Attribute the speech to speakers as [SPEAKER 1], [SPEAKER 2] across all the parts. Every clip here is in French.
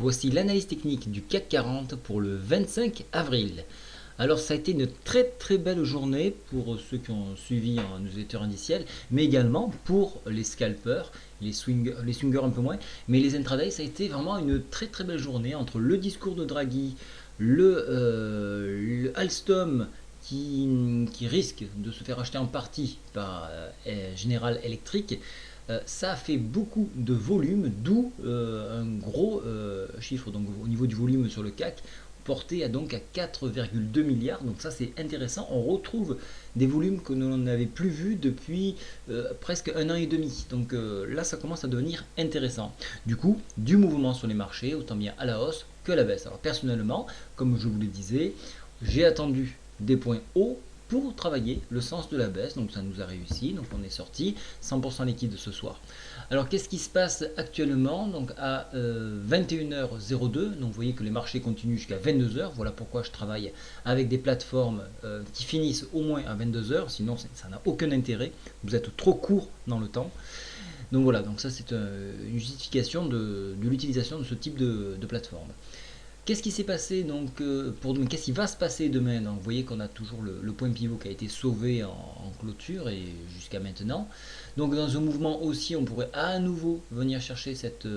[SPEAKER 1] Voici l'analyse technique du CAC 40 pour le 25 avril. Alors ça a été une très belle journée pour ceux qui ont suivi un newsletter indiciel, mais également pour les scalpers, les swingers un peu moins, mais les intraday ça a été vraiment une très belle journée entre le discours de Draghi, le Alstom qui risque de se faire acheter en partie par General Electric. Ça a fait beaucoup de volume, d'où un gros chiffre donc, au niveau du volume sur le CAC, porté à 4,2 milliards. Donc ça c'est intéressant. On retrouve des volumes que l'on n'avait plus vus depuis presque un an et demi. Donc là ça commence à devenir intéressant. Du coup, du mouvement sur les marchés, autant bien à la hausse que à la baisse. Alors personnellement, comme je vous le disais, j'ai attendu des points hauts pour travailler le sens de la baisse, donc ça nous a réussi, donc on est sorti 100% liquide ce soir. Alors qu'est-ce qui se passe actuellement? Donc à 21h02, donc vous voyez que les marchés continuent jusqu'à 22h, voilà pourquoi je travaille avec des plateformes qui finissent au moins à 22h, sinon ça n'a aucun intérêt, vous êtes trop court dans le temps. Donc voilà, donc ça c'est une justification de l'utilisation de ce type de plateforme. Qu'est-ce qui s'est passé donc qu'est-ce qui va se passer demain? Donc, vous voyez qu'on a toujours le point pivot qui a été sauvé en clôture et jusqu'à maintenant. Donc dans un mouvement aussi, on pourrait à nouveau venir chercher cette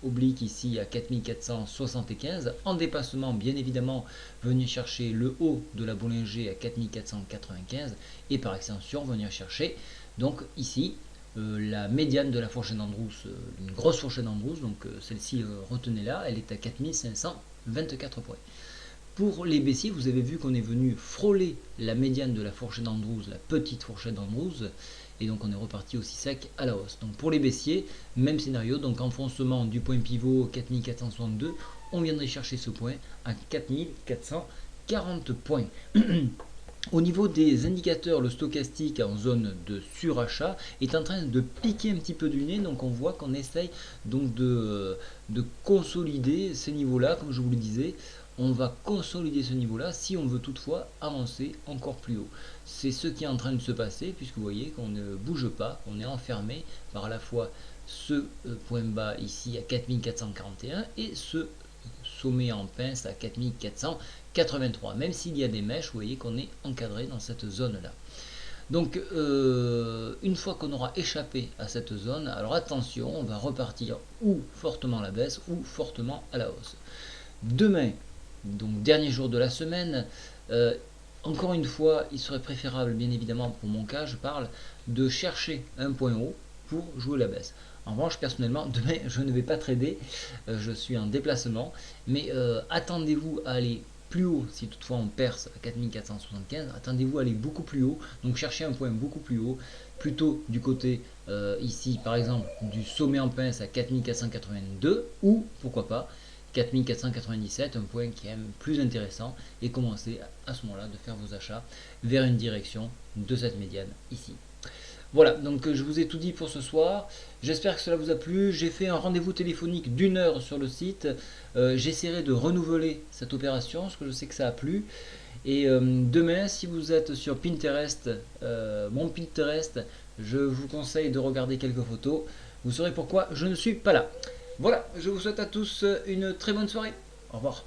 [SPEAKER 1] oblique ici à 4475 en dépassement, bien évidemment venir chercher le haut de la Bollinger à 4495 et par extension venir chercher donc ici la médiane de la fourchette d'Andrews, une grosse fourchette d'Andrews, donc celle-ci retenez-la, elle est à 4524 points. Pour les baissiers, vous avez vu qu'on est venu frôler la médiane de la fourchette d'Andrews, la petite fourchette d'Andrews, et donc on est reparti aussi sec à la hausse. Donc pour les baissiers, même scénario, donc enfoncement du point pivot 4462, on viendrait chercher ce point à 4440 points. Au niveau des indicateurs, le stochastique en zone de surachat est en train de piquer un petit peu du nez, donc on voit qu'on essaye donc de consolider ces niveaux-là, comme je vous le disais. On va consolider ce niveau-là si on veut toutefois avancer encore plus haut. C'est ce qui est en train de se passer, puisque vous voyez qu'on ne bouge pas, on est enfermé par à la fois ce point bas ici à 4441 et ce sommet en pince à 4483. Même s'il y a des mèches, vous voyez qu'on est encadré dans cette zone-là. Donc, une fois qu'on aura échappé à cette zone, alors attention, on va repartir ou fortement à la baisse ou fortement à la hausse. Demain, donc dernier jour de la semaine, encore une fois, il serait préférable, bien évidemment, pour mon cas, je parle, de chercher un point haut pour jouer la baisse. En revanche, personnellement, demain, je ne vais pas trader, je suis en déplacement, mais attendez-vous à aller plus haut, si toutefois on perce à 4475, attendez-vous à aller beaucoup plus haut, donc cherchez un point beaucoup plus haut, plutôt du côté ici, par exemple, du sommet en pince à 4482, ou, pourquoi pas, 4497, un point qui est même plus intéressant, et commencer à ce moment-là de faire vos achats vers une direction de cette médiane ici. Voilà, donc je vous ai tout dit pour ce soir. J'espère que cela vous a plu. J'ai fait un rendez-vous téléphonique d'1 heure sur le site. J'essaierai de renouveler cette opération, parce que je sais que ça a plu. Et demain, si vous êtes sur Pinterest, mon Pinterest, je vous conseille de regarder quelques photos. Vous saurez pourquoi je ne suis pas là. Voilà, je vous souhaite à tous une très bonne soirée. Au revoir.